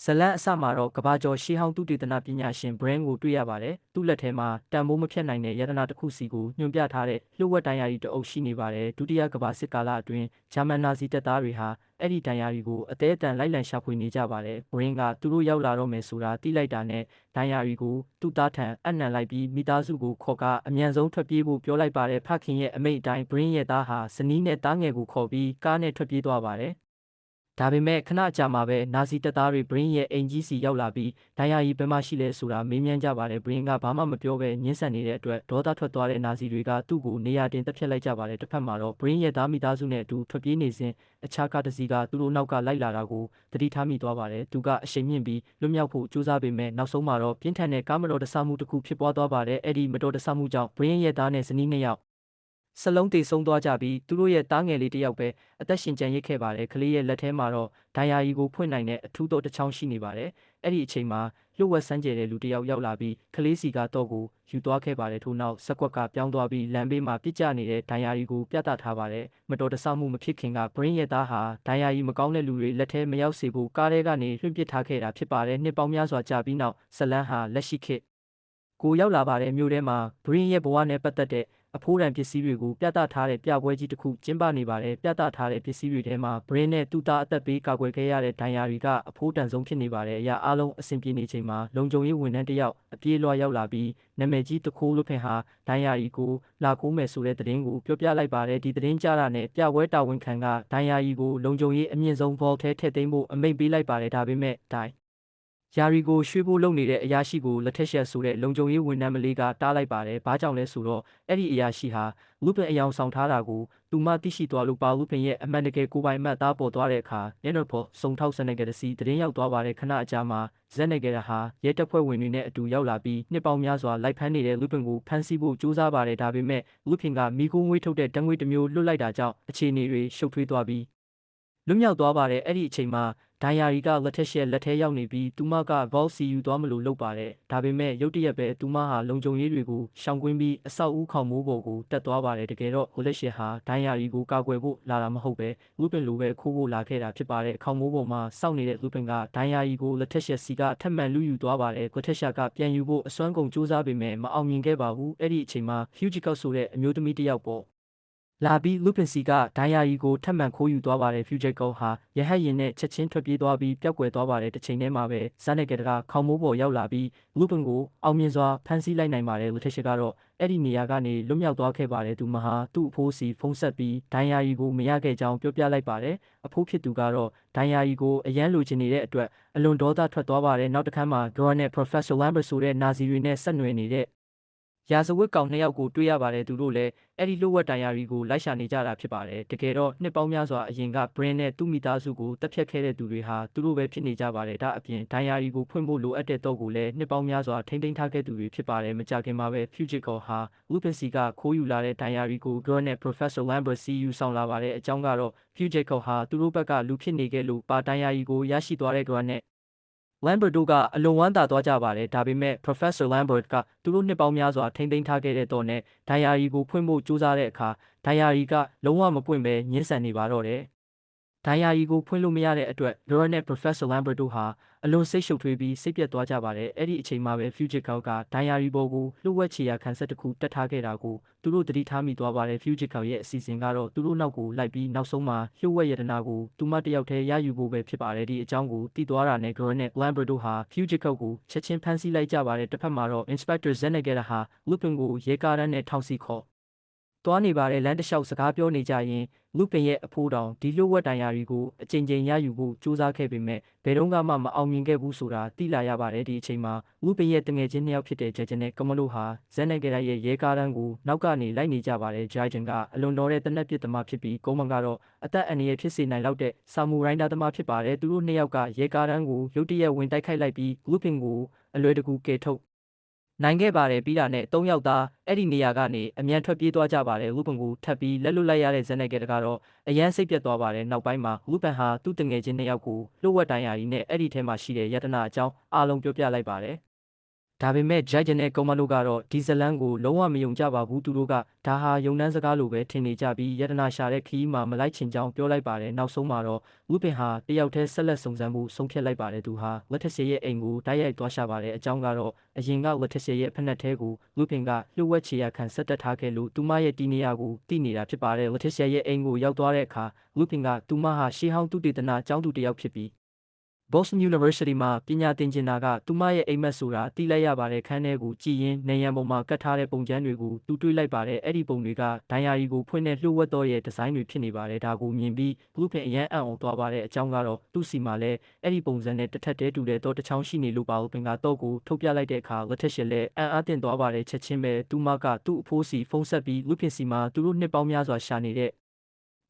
ဇလန်အစမှာတော့ကဘာကျော်ရှေးဟောင်းသုတေသနပညာရှင် Brain ကိုတွေ့ရပါတယ်။သူ့လက်ထဲမှာတန်ဖိုးမဖြတ်နိုင်တဲ့ယတနာတစ်ခုစီကိုညွှန်ပြထားတဲ့လျှို့ဝှက်တန်ရာရီတအုပ်ရှိနေပါတယ်။ဒုတိယကမ္ဘာစစ်ကာလအတွင်းဂျာမန်နာဇီတပ်သားတွေဟာအဲ့ဒီတန်ရာရီကိုအသေးအတန်လိုက်လံရှာဖွေနေကြပါတယ်။ Brain ကသူတို့ရောက်လာတော့မယ်ဆိုတာသိလိုက်တာနဲ့တန်ရာရီကိုသူ့သားထံအနှံလိုက်ပြီးမိသားစုကိုခေါ်ကာအမြန်ဆုံးထွက်ပြေးဖို့ပြောလိုက်ပါတယ်။ဖခင်ရဲ့အမိန့်အတိုင်း Brain ရဲ့သားဟာဇနီးနဲ့သားငယ်ကိုခေါ်ပြီးကားနဲ့ထွက်ပြေးသွားပါတယ်။ဒါပေမဲ့ခဏကြာမှပဲနာဇီတပ်သားတွေ Brain ရဲ့အိမ်ကြီးစီရောက်လာပြီးဒဏ်ရာရီဘယ်မှရှိလဲဆိုတာမေးမြန်းကြပါတယ်။ Brain ကဘာမှမပြောဘဲညှင်းဆန်နေတဲ့အတွက်ဒေါသထွက်သွားတဲ့နာဇီတွေကသူ့ကိုနေရာတင်တပ်ဖြတ်လိုက်ကြပါတယ်။တစ်ဖက်မှာတော့ Brain ရဲ့သားမိသားစုနဲ့အတူထွက်ပြေးနေစဉ်အခြားကားတစ်စီးကသူတို့နောက်ကလိုက်လာတာကိုသတိထားမိသွားပါတယ်။သူကအရှိန်မြင့်ပြီးလွတ်မြောက်ဖို့ကြိုးစားပေမဲ့နောက်ဆုံးမှာတော့ပြင်းထန်တဲ့ကားမတော်တဆမှုတစ်ခုဖြစ်ပွားသွားပါတယ်။အဲ့ဒီမတော်တဆမှုကြောင့် Brain ရဲ့သားနဲ့ဇနီးနှစ်ယောက်စလုံးတေဆုံးသွားကြပြီးသူတို့ရဲ့သားငယ်လေးတစ်ယောက်ပဲအသက်ရှင်ကျန်ရစ်ခဲ့ပါတယ်။ကလေးရဲ့လက်ထဲမှာတော့ဒဏ်ရာရီကိုဖွင့်နိုင်တဲ့အထူးသောတစ်ချောင်းရှိနေပါတယ်။အဲ့ဒီအချိန်မှာလျှို့ဝှက်စမ်းကြယ်တဲ့လူတစ်ယောက်ရောက်လာပြီးကလေးစီကတော့ကိုယူသွားခဲ့ပါတယ်။ထို့နောက်စက်ကွက်ကပြောင်းသွားပြီးလမ်းဘေးမှာပြစ်ကျနေတဲ့ဒဏ်ရာရီကိုပြသထားပါတယ်။မတော်တဆမှုမဖြစ်ခင်က Brain ရဲ့သားဟာဒဏ်ရာရီမကောင်းတဲ့လူတွေလက်ထဲမရောက်စေဖို့ကားထဲကနေလွှင့်ပစ်ထားခဲ့တာဖြစ်ပါတယ်။နှစ်ပေါင်းများစွာကြာပြီးနောက်ဇလန်ဟာလက်ရှိခေတ်ကိုရောက်လာပါတယ်မြို့ထဲမှာ Brain ရဲ့ဘဝနဲ့ပတ်သက်တဲ့အဖိုးတန်ပစ္စည်းတွေကိုပြသထားတဲ့ပြပွဲကြီးတစ်ခုကျင်းပနေပါတယ်။ပြသထားတဲ့ပစ္စည်းတွေထဲမှာ Brain နဲ့သူ့သားအသက်ပေးကာကွယ်ခဲ့ရတဲ့ဒဏ်ရာတွေကအဖိုးတန်ဆုံးဖြစ်နေပါတယ်။အရာအားလုံးအဆင်ပြေနေချိန်မှာလုံခြုံရေးဝန်ထမ်းတစ်ယောက်အပြေးလွှာရောက်လာပြီးနာမည်ကြီးတခိုးလူဖင်ဟာဒဏ်ရာရီကိုလာကိုးမယ်ဆိုတဲ့သတင်းကိုပြောပြလိုက်ပါတယ်။ဒီသတင်းကြားတာနဲ့ပြပွဲတာဝန်ခံကဒဏ်ရာရီကိုလုံခြုံရေးအမြင့်ဆုံး vault ထဲထည့်သိမ်းဖို့အမိန့်ပေးလိုက်ပါတယ်။ဒါပေမဲ့ယာရီကိုရွှေ့ဖို့လုပ်နေတဲ့အရာရှိကိုလက်ထက်ရှက်ဆိုတဲ့လုံခြုံရေးဝန်ထမ်းမလေးကတားလိုက်ပါတယ်။ဘာကြောင့်လဲဆိုတော့အဲ့ဒီအရာရှိဟာလူပင်အယောင်ဆောင်ထားတာကိုသူမှသိရှိသွားလို့ပါလူပင်ရဲ့အမှန်တကယ်ကိုယ်ပိုင်မှတ်သားပေါ်သွားတဲ့အခါညနေဖို့စုံထောက်စနေကတစီသတင်းရောက်သွားပါတယ်။ခဏအကြာမှာဇက်နေကရဟာရဲတပ်ဖွဲ့ဝင်တွေနဲ့အတူရောက်လာပြီးနှစ်ပေါင်းများစွာလိုက်ဖမ်းနေတဲ့လူပင်ကိုဖမ်းဆီးဖို့ကြိုးစားပါတယ်။ဒါပေမဲ့လူပင်ကမိခိုးငွေထုတ်တဲ့တံငွေတစ်မျိုးလွတ်လိုက်တာကြောင့်အခြေအနေတွေရှုပ်ထွေးသွားပြီးလွတ်မြောက်သွားပါတယ်။အဲ့ဒီအချိန်မှာဒဏ်ရာရီကလက်ထက်ရှက်လက်ထဲရောက်နေပြီးသူမက vault စီယူသွားမလို့လုပ်ပါတယ်။ဒါပေမဲ့ရုတ်တရက်ပဲသူမဟာလုံခြုံရေးတွေကိုရှောင်ကွင်းပြီးအဆောက်အဦခေါင်မိုးပေါ်ကိုတက်သွားပါတယ်။တကယ်တော့လက်ရှက်ဟာဒဏ်ရာရီကိုကာကွယ်ဖို့လာတာမဟုတ်ပဲလူပင်လိုပဲခိုးဖို့လာခဲ့တာဖြစ်ပါတယ်။ခေါင်မိုးပေါ်မှာစောင့်နေတဲ့လူပင်ကဒဏ်ရာရီကိုလက်ထက်ရှက်စီကအထက်မှန်လူယူသွားပါတယ်။လက်ထက်ရှက်ကပြန်ယူဖို့အစွမ်းကုန်စူးစမ်းပေမဲ့မအောင်မြင်ခဲ့ပါဘူး။အဲ့ဒီအချိန်မှာ Fujiko ဆိုတဲ့အမျိုးသမီးတစ်ယောက်ပေါ်လာပြီးလူပင်စီကဒဏ်ရာရီကိုထပ်မံခိုးယူသွားပါတယ်။ Fujiko ဟာရဟတ်ယာဉ်နဲ့ချက်ချင်းထွက်ပြေးသွားပြီးပျောက်ကွယ်သွားပါတယ်။တစ်ချိန်တည်းမှာပဲဇာနေကတကခေါင်မိုးပေါ်ရောက်လာပြီးလူပင်ကိုအောင်မြင်စွာဖမ်းဆီးလိုက်နိုင်ပါတယ်။လက်ထက်ရှက်ကတော့အဲ့ဒီနေရာကနေလွတ်မြောက်သွားခဲ့ပါတယ်။သူမဟာသူ့အဖိုးစီဖုန်းဆက်ပြီးဒဏ်ရာရီကိုမရခဲ့ကြောင်းပြောပြလိုက်ပါတယ်။အဖိုးဖြစ်သူကတော့ဒဏ်ရာရီကိုအရန်လိုချင်နေတဲ့အတွက်အလွန်ဒေါသထွက်သွားပါတယ်။နောက်တစ်ခါမှ Goran နဲ့ Professor Lambert ဆိုတဲ့နာဇီတွေနဲ့ဆက်နွယ်နေတဲ့ရာဇဝတ်ကောင်နှစ်ယောက်ကိုတွေ့ရပါတယ်သူတို့လည်းအဲ့ဒီလျှို့ဝှက်တန်ရာရီကိုလိုက်ရှာနေကြတာဖြစ်ပါတယ်တကယ်တော့နှစ်ပေါင်းများစွာအရင်က Brain နဲ့သူ့မိသားစုကိုတပ်ဖြတ်ခဲ့တဲ့သူတွေဟာသူတို့ပဲဖြစ်နေကြပါတယ်ဒါအပြင်တန်ရာရီကိုဖွင့်ဖို့လိုအပ်တဲ့တော့ကိုလည်းနှစ်ပေါင်းများစွာထိမ့်သိမ်းထားခဲ့သူတွေဖြစ်ပါတယ်မကြခင်မှာပဲ Fujiko ဟာလူပင်စီကခိုးယူလာတဲ့တန်ရာရီကို Goran နဲ့ Professor Lambert စီယူဆောင်လာပါတယ်အကြောင်းကတော့ Fujiko ဟာသူတို့ဘက်ကလူဖြစ်နေခဲ့လို့ပါတန်ရာရီကိုရရှိသွားတဲ့ Goran နဲ့ Lambert တို့ကအလွန်ဝမ်းသာသွားကြပါတယ်ဒါပေမဲ့ Professor Lambert ကသူတို့နှစ်ပေါင်းများစွာထိမ့်သိမ်းထားခဲ့တဲ့တော့နဲ့ဒဏ်ရာရီကိုဖွင့်ဖို့ကြိုးစားတဲ့အခါဒဏ်ရာရီကလုံးဝမပွင့်ပဲညှင်းဆန်နေပါတော့တယ်ဒဏ်ရာရီကိုဖွင့်လို့မရတဲ့အတွက် Goran နဲ့ Professor Lambert တို့ဟာအလွန်စိတ်ရှုပ်ထွေးပြီးစိတ်ပျက်သွားကြပါတယ်အဲ့ဒီအချိန်မှာပဲ Fujiko ကဒဏ်ရာရီပေါ်ကိုလှုပ်ဝက်ချေရာခံဆက်တစ်ခုတက်ထားခဲ့တာကိုသူတို့သတိထားမိသွားပါတယ် Fujiko ရဲ့အစီအစဉ်ကတော့သူတို့နောက်ကိုလိုက်ပြီးနောက်ဆုံးမှာလှုပ်ဝက်ရတနာကိုသူမတယောက်တည်းရယူဖို့ပဲဖြစ်ပါတယ်ဒီအကြောင်းကိုသိသွားတာနဲ့ Goran နဲ့ Lambert တို့ဟာ Fujiko ကိုချက်ချင်းဖမ်းဆီးလိုက်ကြပါတယ်တစ်ဖက်မှာတော့ Inspector Zenegera ဟာ Lupin ကိုရဲကားတန်းနဲ့ထောင်စီခေါ်သွားနေပါတယ်လမ်းတစ်လျှောက်စကားပြောနေကြရင်လူပင်ရဲ့အဖိုးတောင်ဒီလျှို့ဝှက်တန်ရာရီကိုအကြိမ်ကြိမ်ရယူဖို့ကြိုးစားခဲ့ပေမဲ့ဘယ်တော့မှမအောင်မြင်ခဲ့ဘူးဆိုတာသိလာရပါတယ်ဒီအချိန်မှာလူပင်ရဲ့တငယ်ချင်းနှစ်ယောက်ဖြစ်တဲ့ဂျိုင်ဂျန်နဲ့ကမလို့ဟာဇန်နေဂရာရဲ့ရဲကားတန်းကိုနောက်ကနေလိုက်နေကြပါတယ်ဂျိုင်ဂျန်ကအလွန်တော်တဲ့တနက်ပစ်သမားဖြစ်ပြီးကုန်းမန်ကတော့အသက်အန္တရာယ်ဖြစ်စေနိုင်လောက်တဲ့ဆာမူရိုင်းသားသမားဖြစ်ပါတယ်သူတို့နှစ်ယောက်ကရဲကားတန်းကိုရုတ်တရက်ဝင်တိုက်ခိုက်လိုက်ပြီးလူပင်ကိုအလွယ်တကူကယ်ထုတ်နိုင်ခဲ့ပါတယ်ပြီးတာနဲ့၃ယောက်သားအဲ့ဒီနေရာကနေအမြန်ထွက်ပြေးသွားကြပါတယ်လူပန်ကိုထပ်ပြီးလက်လွတ်လိုက်ရတဲ့ဇန်နေကတကတော့အရန်စိတ်ပြတ်သွားပါတယ်နောက်ပိုင်းမှာလူပန်ဟာသူ့တငယ်ချင်းနှစ်ယောက်ကိုလှုပ်ဝက်တိုင်းရာကြီးနဲ့အဲ့ဒီထဲမှာရှိတဲ့ယတနာအကြောင်းအားလုံးပြောပြလိုက်ပါတယ် ဒါပေမဲ့ Judge နဲ့ Coleman တို့ကတော့ဒီဇလန်ကိုလုံးဝမယုံကြပါဘူးသူတို့ကဒါဟာယုံနှန်းစကားလိုပဲထင်နေကြပြီးယတနာရှာတဲ့ခီးမှာမလိုက်ချင်ကြောင်းပြောလိုက်ပါတယ်နောက်ဆုံးမှာတော့ Lupin ဟာတယောက်တည်းဆက်လက်စုံစမ်းမှုဆုံးဖြတ်လိုက်ပါတယ်သူဟာ Letitia ရဲ့အိမ်ကိုတိုက်ရိုက်သွားရှာပါတယ်အကြောင်းကတော့အရင်က Letitia ရဲ့ဖက်နှက်ထဲကို Lupin ကလျှို့ဝှက်ချေရခံဆက်တက်ထားခဲ့လို့သူမရဲ့တီးနေရကိုသိနေတာဖြစ်ပါတယ် Letitia ရဲ့အိမ်ကိုရောက်သွားတဲ့အခါ Lupin ကသူမဟာရှေးဟောင်းသုတေသနကျောင်းသူတစ်ယောက်ဖြစ်ပြီးBoston University မှာပညာသင်ကျင်တာကသူမရဲ့အိမ်မက်ဆိုတာသိလိုက်ရပါတယ်ခန်းထဲကိုကြည်ရင်နေရန်ပေါ်မှာကတ်ထားတဲ့ပုံကျမ်းတွေကိုသူတွေ့လိုက်ပါတယ်အဲ့ဒီပုံတွေကဒိုင်ယာရီကိုဖွင့်တဲ့လျှို့ဝှက်တော့ရဲ့ဒီဇိုင်းတွေဖြစ်နေပါတယ်ဒါကိုမြင်ပြီး Lupin အရန်အံ့ဩသွားပါတယ်အကြောင်းကတော့သူ့စီမှာလည်းအဲ့ဒီပုံစံနဲ့တစ်ထပ်တည်းတူတဲ့တော့တစ်ချောင်းရှိနေလို့ပါ Lupin ကတော့ကိုထုတ်ပြလိုက်တဲ့အခါ Letitia လည်းအံ့အားသင့်သွားပါတယ်ချက်ချင်းပဲသူမကသူ့အဖိုးစီဖုန်းဆက်ပြီး Lupin စီမှာသူတို့နှစ်ပေါင်းများစွာရှာနေတဲ့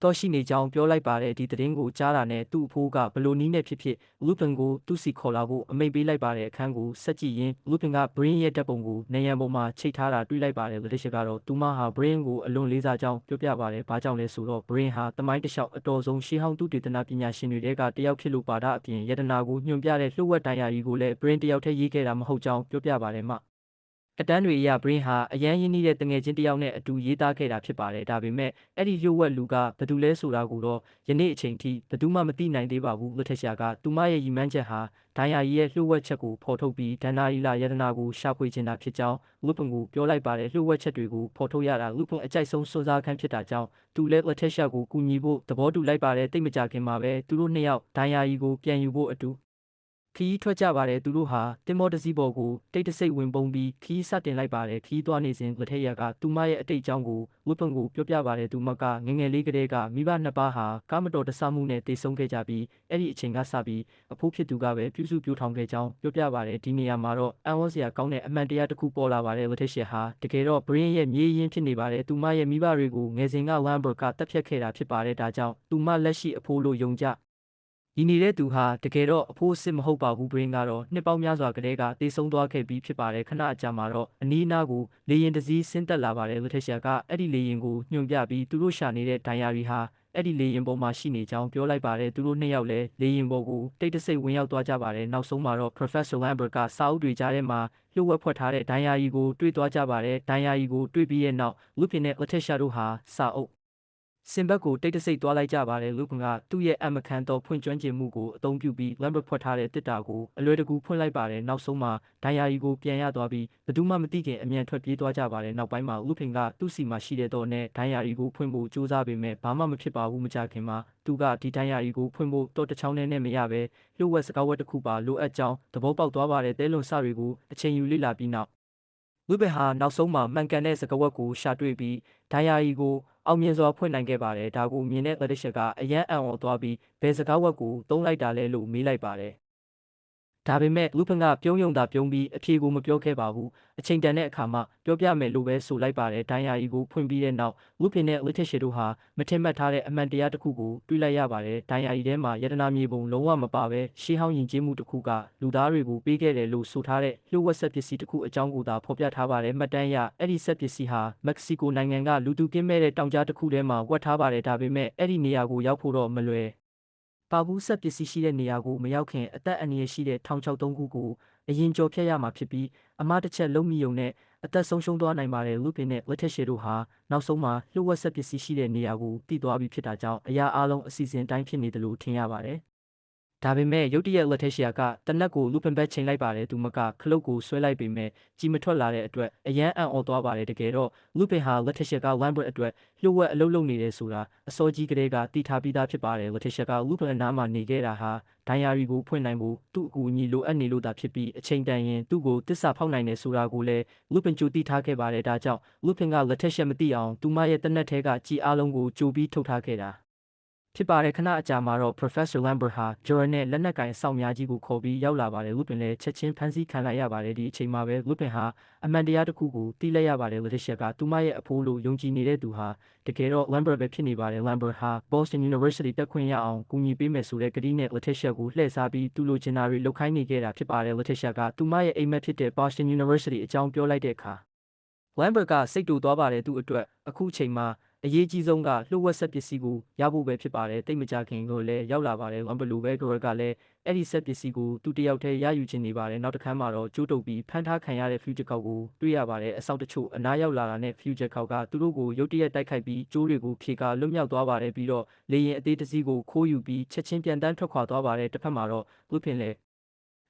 တော့ရှိနေကြောင်းပြောလိုက်ပါတယ်ဒီသတင်းကိုကြားတာနဲ့သူ့အဖိုးကဘလို့နီးနဲ့ဖြစ်ဖြစ် Lupin ကိုသူ့စီခေါ်လာဖို့အမိန့်ပေးလိုက်ပါတယ်အခန်းကိုဆက်ကြည့်ရင် Lupin က Brain ရဲ့တပ်ပုံကိုနေရန်ပေါ်မှာချိတ်ထားတာတွေ့လိုက်ပါတယ် Letitia ကတော့သူမဟာ Brain ကိုအလွန်လေးစားကြောင်းပြောပြပါတယ်ဘာကြောင့်လဲဆိုတော့ Brain ဟာတမိုင်းတစ်လျှောက်အတော်ဆုံးရှေးဟောင်းသုတေသနပညာရှင်တွေထဲကတယောက်ဖြစ်လို့ပါတာအပြင်ယတနာကိုညွှန်ပြတဲ့လျှို့ဝှက်ဒိုင်ယာရီကိုလည်း Brain တယောက်တည်းရေးခဲ့တာမဟုတ်ကြောင်းပြောပြပါတယ်မှအတန်းတွေအရ Brain ဟာအရန်ရင်းနှီးတဲ့တငယ်ချင်းတစ်ယောက်နဲ့အတူရေးသားခဲ့တာဖြစ်ပါတယ်ဒါပေမဲ့အဲ့ဒီလျှို့ဝှက်လူကဘယ်သူလဲဆိုတာကိုတော့ယနေ့အချိန်ထိဘယ်သူမှမသိနိုင်သေးပါဘူး Letitia ကသူမရဲ့ရည်မှန်းချက်ဟာဒိုင်ယာရီရဲ့လျှို့ဝှက်ချက်ကိုဖော်ထုတ်ပြီးဒဏ္ဍာရီလာယတနာကိုရှာဖွေချင်တာဖြစ်ကြောင်း Lupin ကိုပြောလိုက်ပါတယ်လျှို့ဝှက်ချက်တွေကိုဖော်ထုတ်ရတာ Lupin အကြိုက်ဆုံးစွန့်စားခန်းဖြစ်တာကြောင့်သူလည်း Letitia ကိုကူညီဖို့သဘောတူလိုက်ပါတယ်တိတ်မကြခင်မှာပဲသူတို့နှစ်ယောက်ဒိုင်ယာရီကိုပြန်ယူဖို့အတူခီးထွက်ကြပါတယ်သူတို့ဟာတင်မောတစည်းပေါ်ကိုတိတ်တဆိတ်ဝင်ပုံပြီးခီးစတင်လိုက်ပါတယ်ခီးသွားနေစဉ် Letitia ကသူမရဲ့အတိတ်အကြောင်းကို Lupin ကိုပြောပြပါတယ်သူမကငငယ်လေးကတည်းကမိဘနှစ်ပါးဟာကားမတော်တဆမှုနဲ့တေဆုံးခဲ့ကြပြီးအဲ့ဒီအချိန်ကစပြီးအဖိုးဖြစ်သူကပဲပြုစုပြောထောင်ခဲ့ကြောင်းပြောပြပါတယ်ဒီနေရာမှာတော့အံ့ဩစရာကောင်းတဲ့အမှန်တရားတစ်ခုပေါ်လာပါတယ် Letitia ဟာတကယ်တော့ Brain ရဲ့မြေးရင်းဖြစ်နေပါတယ်သူမရဲ့မိဘတွေကိုငယ်စဉ်က Lambert ကတပ်ဖြတ်ခဲ့တာဖြစ်ပါတယ်ဒါကြောင့်သူမလက်ရှိအဖိုးလို့ယုံကြဒီနေတဲ့သူဟာတကယ်တော့အဖိုးစစ်မဟုတ်ပါဘူး Brain ကတော့နှစ်ပေါင်းများစွာကတည်းကတေဆုံးသွားခဲ့ပြီးဖြစ်ပါတယ်ခဏအကြာမှာတော့အနီးအနားကိုလေရင်တစည်းဆင်းသက်လာပါတယ် Letitia ကအဲ့ဒီလေရင်ကိုညွှန်ပြပြီးသူတို့ရှာနေတဲ့ဒိုင်ယာရီဟာအဲ့ဒီလေရင်ပေါ်မှာရှိနေကြောင်းပြောလိုက်ပါတယ်သူတို့နှစ်ယောက်လည်းလေရင်ပေါ်ကိုတိတ်တဆိတ်ဝင်ရောက်သွားကြပါတယ်နောက်ဆုံးမှာတော့ Professor Lambert ကစာအုပ်တွေကြားထဲမှာလျှို့ဝှက်ဖွက်ထားတဲ့ဒိုင်ယာရီကိုတွေ့သွားကြပါတယ်ဒိုင်ယာရီကိုတွေ့ပြီးတဲ့နောက် Lupin နဲ့ Letitia တို့ဟာစာအုပ်စင်ဘက်ကိုတိတ်တဆိတ်သွားလိုက်ကြပါတယ် Lupin ကသူ့ရဲ့အမခန်တော်ဖွင့်ကျွမ်းကျင်မှုကိုအသုံးပြုပြီး Lambert ဖွက်ထားတဲ့တစ်တာကိုအလွယ်တကူဖွင့်လိုက်ပါတယ်နောက်ဆုံးမှာဒိုင်ယာရီကိုပြန်ရသွားပြီးဘယ်သူမှမသိခင်အမြန်ထွက်ပြေးသွားကြပါတယ်နောက်ပိုင်းမှာ Lupin ကသူ့စီမှာရှိတဲ့တော့နဲ့ဒိုင်ယာရီကိုဖွင့်ဖို့ကြိုးစားပေမဲ့ဘာမှမဖြစ်ပါဘူးမကြခင်မှာသူကဒီဒိုင်ယာရီကိုဖွင့်ဖို့တော့တစ်ချောင်းနဲ့မရပဲလျှို့ဝှက်စကားဝတ်တစ်ခုပါလိုအပ်ကြောင်းသဘောပေါက်သွားပါတယ်တဲလွန်စတွေကိုအချိန်ယူလေ့လာပြီးနောက်Lupin ဟာနောက်ဆုံးမှာမှန်ကန်တဲ့စကားဝတ်ကိုရှာတွေ့ပြီးဒိုင်ယာရီကိုအောင်မြင်စွာဖွင့်နိုင်ခဲ့ပါတယ်ဒါကိုမြင်တဲ့ Letitia ကအယံအံ့ဩသွားပြီးဘယ်စကားဝတ်ကိုသုံးလိုက်တာလဲလို့မေးလိုက်ပါတယ်ဒါပေမဲ့ Lupin ကပြုံးယုံတာပြုံးပြီးအဖြေကိုမပြောခဲ့ပါဘူးအချိန်တန်တဲ့အခါမှပြောပြမယ်လို့ပဲဆိုလိုက်ပါတယ်ဒိုင်ယာရီကိုဖွင့်ပြီးတဲ့နောက် Lupin နဲ့ Letitia တို့ဟာမထင်မှတ်ထားတဲ့အမှန်တရားတစ်ခုကိုတွေ့လိုက်ရပါတယ်ဒိုင်ယာရီထဲမှာယတနာမြေပုံလုံးဝမပါပဲရှေးဟောင်းယဉ်ကျေးမှုတစ်ခုကလူသားတွေကိုပေးခဲ့တယ်လို့ဆိုထားတဲ့လျှို့ဝှက်ဆက်ပစ္စည်းတစ်ခုအကြောင်းကိုသာဖော်ပြထားပါတယ်မှတ်တမ်းအရအဲ့ဒီဆက်ပစ္စည်းဟာမက္ကဆီကိုနိုင်ငံကလူသူကင်းမဲ့တဲ့တောင်ကြားတစ်ခုထဲမှာဝတ်ထားပါတယ်ဒါပေမဲ့အဲ့ဒီနေရာကိုရောက်ဖို့တော့မလွယ်ပါဘူးဆက်ပစ္စည်းရှိတဲ့နေရာကိုမရောက်ခင်အသက်အန္တရာယ်ရှိတဲ့1063ခုကိုအရင်ကြော်ဖြတ်ရမှာဖြစ်ပြီးအမှားတစ်ချက်လုံးမိုံနဲ့အသက်ဆုံးရှုံးသွားနိုင်ပါတယ် Lupin နဲ့ Letitia တို့ဟာနောက်ဆုံးမှာလျှို့ဝှက်ဆက်ပစ္စည်းရှိတဲ့နေရာကိုတည်သွားပြီးဖြစ်တာကြောင့်အရာအလုံးအစီအစဉ်တိုင်းဖြစ်နေတယ်လို့ထင်ရပါတယ်ဒါပေမဲ့ရုတ်တရက် Letitia ကတနက်ကို Lupin ဘက်ချိန်လိုက်ပါတယ်သူမကခလုတ်ကိုဆွဲလိုက်ပေမဲ့ကြီးမထွက်လာတဲ့အတွက်အယံအံ့ဩသွားပါတယ်တကယ်တော့ Lupin ဟာ Letitia က Lambert အတွက်လျှို့ဝှက်အလုပ်လုပ်နေတယ်ဆိုတာအစောကြီးကတည်းကသိထားပြီးသားဖြစ်ပါတယ် Letitia က Lupin အနားမှာနေခဲ့တာဟာဒိုင်ယာရီကိုဖွင့်နိုင်ဖို့သူ့အကူအညီလိုအပ်နေလို့သာဖြစ်ပြီးအချိန်တန်ရင်သူ့ကိုတစ္ဆာဖောက်နိုင်တယ်ဆိုတာကိုလည်း Lupin ကြိုသိထားခဲ့ပါတယ်ဒါကြောင့် Lupin က Letitia မသိအောင်သူမရဲ့တနက်ထဲကကြီးအားလုံးကိုကြိုပြီးထုတ်ထားခဲ့တာဖြစ်ပါတယ်ခဏအကြာမှာတော့ Professor Lambert ဟာ Joran နဲ့လက်နက်ကင်အဆောင်များကြီးကိုခေါ်ပြီးရောက်လာပါတယ် Lupin လည်းချက်ချင်းဖမ်းဆီးခံလိုက်ရပါတယ်ဒီအချိန်မှာပဲ Lupin ဟာအမှန်တရားတစ်ခုကိုသိလိုက်ရပါတယ် Letitia ကသူမရဲ့အဖိုးလို့ယုံကြည်နေတဲ့သူဟာတကယ်တော့ Lambert ပဲဖြစ်နေပါတယ် Lambert ဟာ Boston University တက်ခွင့်ရအောင်ကူညီပေးမယ်ဆိုတဲ့ကတိနဲ့ Letitia ကိုလှည့်စားပြီးသူလိုချင်တာတွေလုပ်ခိုင်းနေခဲ့တာဖြစ်ပါတယ် Letitia ကသူမရဲ့အိမ်မက်ဖြစ်တဲ့ Boston University အကြောင်းပြောလိုက်တဲ့အခါLambert ကစိတ်တူသွားပါတယ်သူ့အတွက်အခုချိန်မှာ အရေးကြီးဆုံးကလှုပ်ဝက်ဆက်ပစ္စည်းကိုရဖို့ပဲဖြစ်ပါတယ်တိတ်မကြခင်ကိုလည်းရောက်လာပါတယ်ဘယ်လိုပဲကလည်းအဲ့ဒီဆက်ပစ္စည်းကိုသူတယောက်တည်းရယူချင်နေပါတယ်နောက်တစ်ခါမှတော့ကျိုးတုပ်ပြီးဖမ်းထားခံရတဲ့ future ကောက်ကိုတွေ့ရပါတယ်အဆောက်တချို့အနားရောက်လာတာနဲ့ future ကောက်ကသူတို့ကိုရုတ်တရက်တိုက်ခိုက်ပြီးကျိုးတွေကိုဖြေကာလွတ်မြောက်သွားပါတယ်ပြီးတော့လေရင်အသေးတစည်းကိုခိုးယူပြီးချက်ချင်းပြန်တန်းထွက်ခွာသွားပါတယ်တစ်ဖက်မှာတော့လူပင်လေ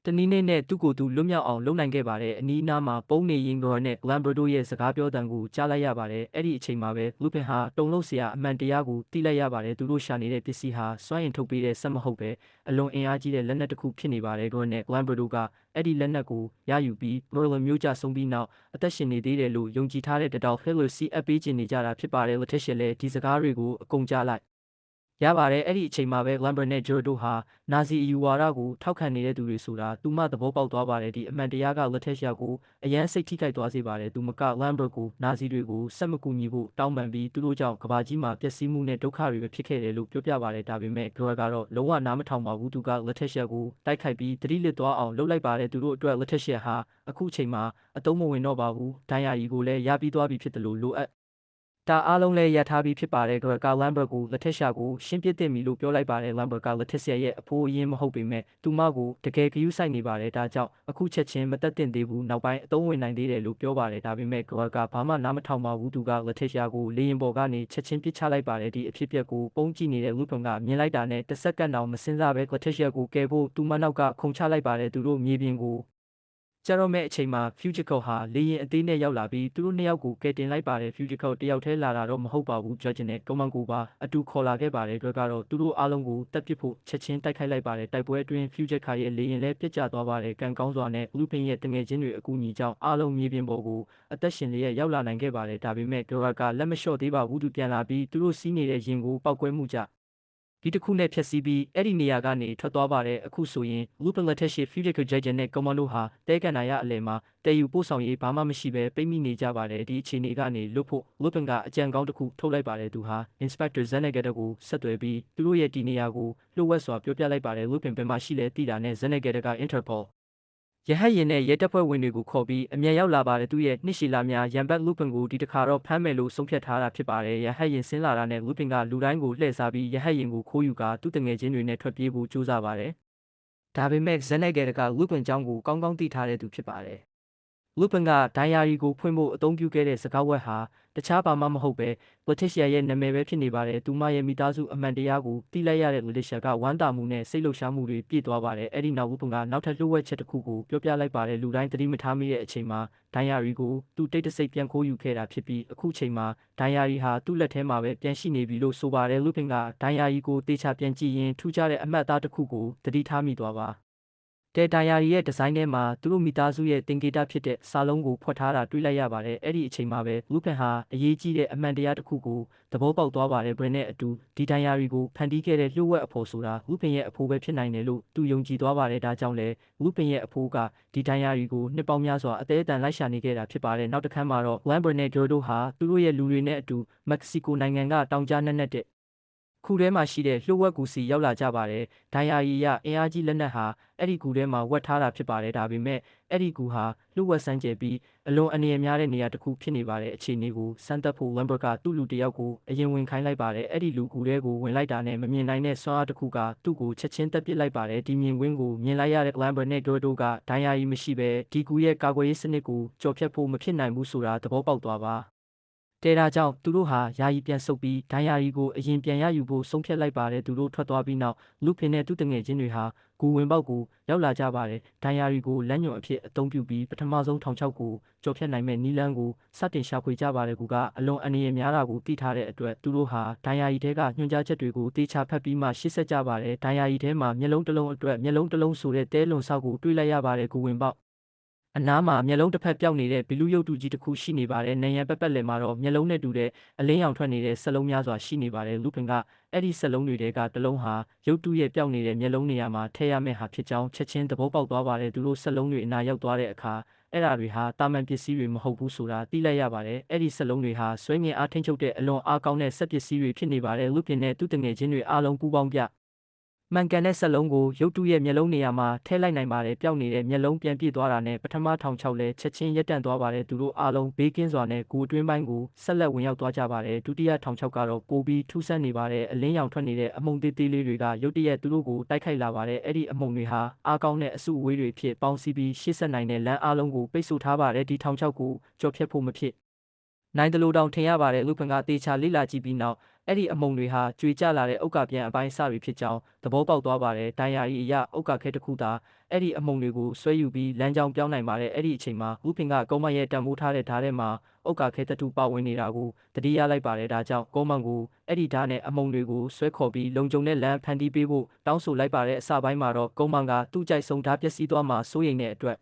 တနည်းနဲ့သူ့ကိုယ်သူလွတ်မြောက်အောင်လုပ်နိုင်ခဲ့ပါတယ်အနီးအနားမှာပုံနေရင်ဂေါ်နဲ့လမ်ဘရဒိုရဲ့စကားပြောတံကိုကြားလိုက်ရပါတယ်အဲ့ဒီအချိန်မှာပဲလူပင်ဟာတုံလို့ဆရာအမှန်တရားကိုသိလိုက်ရပါတယ်သူတို့ရှာနေတဲ့ပစ္စည်းဟာစွမ်းရင်ထုတ်ပေးတဲ့စက်မဟုတ်ပဲအလွန်အင်အားကြီးတဲ့လက်နက်တစ်ခုဖြစ်နေပါတယ်ဂေါ်နဲ့လမ်ဘရဒိုကအဲ့ဒီလက်နက်ကိုရယူပြီးမော်လမျိုးကြဆုံးပြီးနောက်အသက်ရှင်နေသေးတယ်လို့ယုံကြည်ထားတဲ့တတော်ဖဲလိုစီအပ်ပေးခြင်းနေကြတာဖြစ်ပါတယ်လက်ထက်ရှင်လည်းဒီစကားတွေကိုအကုန်ကြားလိုက်ရပါတယ်အဲ့ဒီအချိန်မှာပဲလမ်ဘာနဲ့ဂျော်ဒိုဟာနာဇီအယူဝါဒကိုထောက်ခံနေတဲ့သူတွေဆိုတာသူမှသဘောပေါက်သွားပါတယ်ဒီအမှန်တရားကလက်ထက်ရှာကိုအရန်စိတ်ထိခိုက်သွားစေပါတယ်သူမကလမ်ဘာကိုနာဇီတွေကိုစက်မကူညီဖို့တောင်းပန်ပြီးသူတို့ကြောင့်ကဘာကြီးမှာပျက်စီးမှုနဲ့ဒုက္ခတွေဖြစ်ခဲ့တယ်လို့ပြောပြပါတယ်ဒါပေမဲ့ဂရော့ကတော့လုံးဝနားမထောင်ပါဘူးသူကလက်ထက်ရှာကိုတိုက်ခိုက်ပြီးတတိလစ်သွားအောင်လုပ်လိုက်ပါတယ်သူတို့အတွက်လက်ထက်ရှာဟာအခုချိန်မှာအတုံးမဝင်တော့ပါဘူးဒိုင်ယာရီကိုလည်းရပြီးသွားပြီဖြစ်တယ်လို့လိုအပ်ဒါအားလုံးလည်းရထားပြီးဖြစ်ပါတယ်ဂရကာလမ်ဘာကိုလက်ထက်ရှာကိုရှင်းပြသင့်ပြီလို့ပြောလိုက်ပါတယ်လမ်ဘာကလက်ထက်ဆရာရဲ့အဖိုးအရင်မဟုတ်ပေမဲ့သူမကိုတကယ်ဂရုစိုက်နေပါတယ်ဒါကြောင့်အခုချက်ချင်းမတက်တင်သေးဘူးနောက်ပိုင်းအသုံးဝင်နိုင်သေးတယ်လို့ပြောပါတယ်ဒါပေမဲ့ဂရကာဘာမှနားမထောင်ပါဘူးသူကလက်ထက်ရှာကိုလေရင်ပေါ်ကနေချက်ချင်းပစ်ချလိုက်ပါတယ်ဒီအဖြစ်အပျက်ကိုပုံကြည့်နေတဲ့လူပုံကမြင်လိုက်တာနဲ့တစ်စက္ကန့်တောင်မစင်စားပဲလက်ထက်ရှာကိုကယ်ဖို့သူမနောက်ကခုန်ချလိုက်ပါတယ်သူတို့မြေပြင်ကိုကျတော့မဲ့အချိန်မှာ Fujico ဟာလေရင်အသေးနဲ့ရောက်လာပြီးသူတို့နှစ်ယောက်ကိုကယ်တင်လိုက်ပါတယ် Fujico တယောက်တည်းလာတာတော့မဟုတ်ပါဘူး Judge နဲ့ကောမန်ကိုပါအတူခေါ်လာခဲ့ပါတယ်အတွက်ကတော့သူတို့အားလုံးကိုတက်ပစ်ဖို့ချက်ချင်းတိုက်ခိုက်လိုက်ပါတယ်တိုက်ပွဲအတွင်း Fujico ရဲ့လေရင်လည်းပြစ်ကျသွားပါတယ်ကံကောင်းစွာနဲ့လူပင်ရဲ့တငယ်ချင်းတွေအကူအညီကြောင့်အားလုံးမြေပြင်ပေါ်ကိုအသက်ရှင်လျက်ရောက်လာနိုင်ခဲ့ပါတယ်ဒါပေမဲ့ Dora ကလက်မလျှော့သေးပါဘူးသူပြန်လာပြီးသူတို့စီးနေတဲ့ရင်ကိုပောက်ကွဲမှုကြဒီတစ်ခုနဲ့ဖြတ်စည်းပြီးအဲ့ဒီနေရာကနေထွက်သွားပါတယ်အခုဆိုရင်လူပလက်ထက်ရှိ Fujico ဂျိုင်ဂျန်နဲ့ကွန်မန်ဒိုဟာတဲကန်နာရအလယ်မှာတဲယူပို့ဆောင်ရေးဘာမှမရှိဘဲပိတ်မိနေကြပါတယ်ဒီအခြေအနေကနေလွတ်ဖို့လူပန်ကအကြံကောင်းတစ်ခုထုတ်လိုက်ပါတယ်သူဟာ Inspector Zenegata ကိုဆက်သွယ်ပြီးသူတို့ရဲ့ဒီနေရာကိုလှုပ်ဝက်စွာပြောပြလိုက်ပါတယ်လူပန်ဘယ်မှာရှိလဲသိတာနဲ့ Zenegata က Interpolရဟတ်ရင်နဲ့ရဲတပ်ဖွဲ့ဝင်တွေကိုခေါ်ပြီးအမြန်ရောက်လာပါတယ်သူရဲ့နှစ်ရှည်လာများရန်ဘတ်လူပင်ကိုဒီတစ်ခါတော့ဖမ်းမယ်လို့ဆုံးဖြတ်ထားတာဖြစ်ပါတယ်ရဟတ်ရင်ဆင်းလာတာနဲ့လူပင်ကလူတိုင်းကိုလှည့်စားပြီးရဟတ်ရင်ကိုခိုးယူကာသူ့တငယ်ချင်းတွေနဲ့ထွက်ပြေးဖို့ကြိုးစားပါတယ်ဒါပေမဲ့ဇန်နယ်ဂယ်ကလူပင်ကျောင်းကိုကောင်းကောင်းသိထားတဲ့သူဖြစ်ပါတယ်လူပင်ကဒိုင်ယာရီကိုဖွင့်ဖို့အသုံးပြုခဲ့တဲ့စကားဝက်ဟာတခြားဘာမှမဟုတ်ပဲလက်ထက်ရှာရဲ့နာမည်ပဲဖြစ်နေပါတယ်သူမရဲ့မိသားစုအမှန်တရားကိုသိလိုက်ရတဲ့လက်ရှာကဝမ်းတာမှုနဲ့စိတ်လှုပ်ရှားမှုတွေပြည့်သွားပါတယ်အဲ့ဒီနောက်လူပင်ကနောက်ထပ်လှုပ်ဝက်ချက်တစ်ခုကိုပြောပြလိုက်ပါတယ်လူတိုင်းသတိမထားမိတဲ့အချိန်မှာဒိုင်ယာရီကိုသူတိတ်တဆိတ်ပြန်ခိုးယူခဲ့တာဖြစ်ပြီးအခုချိန်မှာဒိုင်ယာရီဟာသူ့လက်ထဲမှာပဲပြန်ရှိနေပြီလို့ဆိုပါတယ်လူပင်ကဒိုင်ယာရီကိုတေချာပြန်ကြည့်ရင်ထူးခြားတဲ့အမှတ်အသားတစ်ခုကိုသတိထားမိသွားပါတဲဒိုင်ယာရီရဲ့ဒီဇိုင်းထဲမှာသူတို့မိသားစုရဲ့တင်ကေတာဖြစ်တဲ့စာလုံးကိုဖွက်ထားတာတွေ့လိုက်ရပါတယ်အဲ့ဒီအချိန်မှာပဲလူပင်ဟာအရေးကြီးတဲ့အမှန်တရားတစ်ခုကိုသဘောပေါက်သွားပါတယ်ဘရင်းနဲ့အတူဒီဒိုင်ယာရီကိုဖန်တီးခဲ့တဲ့လျှို့ဝှက်အဖို့ဆိုတာလူပင်ရဲ့အဖို့ပဲဖြစ်နိုင်တယ်လို့သူယုံကြည်သွားပါတယ်ဒါကြောင့်လေလူပင်ရဲ့အဖို့ကဒီဒိုင်ယာရီကိုနှစ်ပေါင်းများစွာအသေးအတန်လိုက်ရှာနေခဲ့တာဖြစ်ပါတယ်နောက်တစ်ခါမှာတော့လမ်ဘာနဲ့ဂျိုဒိုဟာသူတို့ရဲ့လူတွေနဲ့အတူမက္ကဆီကိုနိုင်ငံကတောင်ကြားနက်နက်တဲ့ခုထဲမှာရှိတဲ့လှုပ်ဝက်ကူစီရောက်လာကြပါတယ်ဒိုင်ယာရီကအင်အားကြီးလက်နက်ဟာအဲ့ဒီကူထဲမှာဝက်ထားတာဖြစ်ပါတယ်ဒါပေမဲ့အဲ့ဒီကူဟာလှုပ်ဝက်ဆန်းကျယ်ပြီးအလွန်အနေအများတဲ့နေရာတစ်ခုဖြစ်နေပါတယ်အခြေအနေကိုစမ်းသပ်ဖို့လမ်ဘကသူ့လူတယောက်ကိုအရင်ဝင်ခိုင်းလိုက်ပါတယ်အဲ့ဒီလူကူထဲကိုဝင်လိုက်တာနဲ့မမြင်နိုင်တဲ့ဆွမ်းအားတစ်ခုကသူ့ကိုချက်ချင်းတက်ပစ်လိုက်ပါတယ်ဒီမြင်ကွင်းကိုမြင်လိုက်ရတဲ့လမ်ဘနဲ့ဒိုဒိုကဒိုင်ယာရီမရှိပဲဒီကူရဲ့ကာကွယ်ရေးစနစ်ကိုကြော်ဖြတ်ဖို့မဖြစ်နိုင်ဘူးဆိုတာသဘောပေါက်သွားပါတဲတာကြောင့်သူတို့ဟာယာယီပြန်ဆုတ်ပြီးဒိုင်ယာရီကိုအရင်ပြန်ရယူဖို့ဆုံးဖြတ်လိုက်ပါတယ်သူတို့ထွက်သွားပြီးနောက်လူဖင်နဲ့သူ့တငယ်ချင်းတွေဟာဂူဝင်ပေါက်ကိုရောက်လာကြပါတယ်ဒိုင်ယာရီကိုလက်ညွန်အဖြစ်အသုံးပြုပြီးပထမဆုံးထောင်ချောက်ကိုကျော်ဖြတ်နိုင်မဲ့နီလန်းကိုစတင်ရှာဖွေကြပါတယ်ကူကအလွန်အနေရများတာကိုသိထားတဲ့အတွက်သူတို့ဟာဒိုင်ယာရီထဲကညွှန်ကြားချက်တွေကိုတေချာဖတ်ပြီးမှရှင်းဆက်ကြပါတယ်ဒိုင်ယာရီထဲမှာမျက်လုံးတစ်လုံးအတွက်မျက်လုံးတစ်လုံးဆိုတဲ့တဲလွန်ဆောက်ကိုတွေးလိုက်ရပါတယ်ဂူဝင်ပေါက်အနားမှာမျက်လုံးတစ်ဖက်ပြောက်နေတဲ့ဘီလူရုပ်တုကြီးတစ်ခုရှိနေပါတယ်။နံရံပက်ပက်လည်မှာတော့မျက်လုံးနဲ့တူတဲ့အလင်းရောင်ထွက်နေတဲ့စက်လုံးများစွာရှိနေပါတယ်။လူပင်ကအဲ့ဒီစက်လုံးတွေကတစ်လုံးဟာရုပ်တုရဲ့ပြောက်နေတဲ့မျက်လုံးနေရာမှာထည့်ရမယ့်ဟာဖြစ်ကြောင်းချက်ချင်းသဘောပေါက်သွားပါတယ်။သူတို့စက်လုံးတွေအနာရောက်သွားတဲ့အခါအဲ့ဒါတွေဟာတာမန်ပစ္စည်းတွေမဟုတ်ဘူးဆိုတာသိလိုက်ရပါတယ်။အဲ့ဒီစက်လုံးတွေဟာဆွဲငင်အားထိန်ချုပ်တဲ့အလွန်အားကောင်းတဲ့စက်ပစ္စည်းတွေဖြစ်နေပါတယ်။လူပင်နဲ့သူ့တငယ်ချင်းတွေအားလုံးပူးပေါင်းပြ မှန်ကန်တဲ့စက်လုံးကိုရုပ်တုရဲ့မျက်လုံးနေရာမှာထည့်လိုက်နိုင်ပါတယ်ပျောက်နေတဲ့မျက်လုံးပြန်ပြည့်သွားတာနဲ့ပထမထောင်ချောက်လဲချက်ချင်းရပ်တန့်သွားပါတယ်သူတို့အားလုံးဘေးကင်းစွာနဲ့ဂူအတွင်းပိုင်းကိုဆက်လက်ဝင်ရောက်သွားကြပါတယ်ဒုတိယထောင်ချောက်ကတော့ပိုပြီးထူးဆန်းနေပါတယ်အလင်းရောင်ထွက်နေတဲ့အမှုန်သေးသေးလေးတွေကရုတ်တရက်သူတို့ကိုတိုက်ခိုက်လာပါတယ်အဲ့ဒီအမှုန်တွေဟာအားကောင်းတဲ့အစုအဝေးတွေဖြစ်ပေါင်းစည်းပြီးရှေ့ဆက်နိုင်တဲ့လမ်းအားလုံးကိုပိတ်ဆို့ထားပါတယ်ဒီထောင်ချောက်ကိုကျော်ဖြတ်ဖို့မဖြစ်နိုင်တယ်လို့တောင်ထင်ရပါတယ်လူဖန်ကတေချာလိလာကြည့်ပြီးနောက်အဲ့ဒီအမုံတွေဟာကြွေကျလာတဲ့ဥက္ကပြန်အပိုင်းအစတွေဖြစ်ကြောင်းသဘောပေါက်သွားပါတယ်။ဒိုင်ယာရီအရဥက္ကခဲတစ်ခုသာအဲ့ဒီအမုံတွေကိုဆွဲယူပြီးလမ်းကြောင်းပြောင်းနိုင်ပါတယ်။အဲ့ဒီအချိန်မှာဥဖင်ကကုန်းမရဲ့တံမိုးထားတဲ့ဓာတ်ထဲမှာဥက္ကခဲတတူပါဝင်နေတာကိုတတိယလိုက်ပါတယ်။ဒါကြောင့်ကုန်းမကိုအဲ့ဒီဓာတ်နဲ့အမုံတွေကိုဆွဲခေါ်ပြီးလုံခြုံတဲ့လမ်းဖန်တီးပေးဖို့တောင်းဆိုလိုက်ပါတယ်။အစပိုင်းမှာတော့ကုန်းမကသူ့ကြိုက်ဆုံးဓာတ်ပျက်စီးသွားမှစိုးရိမ်တဲ့အတွက်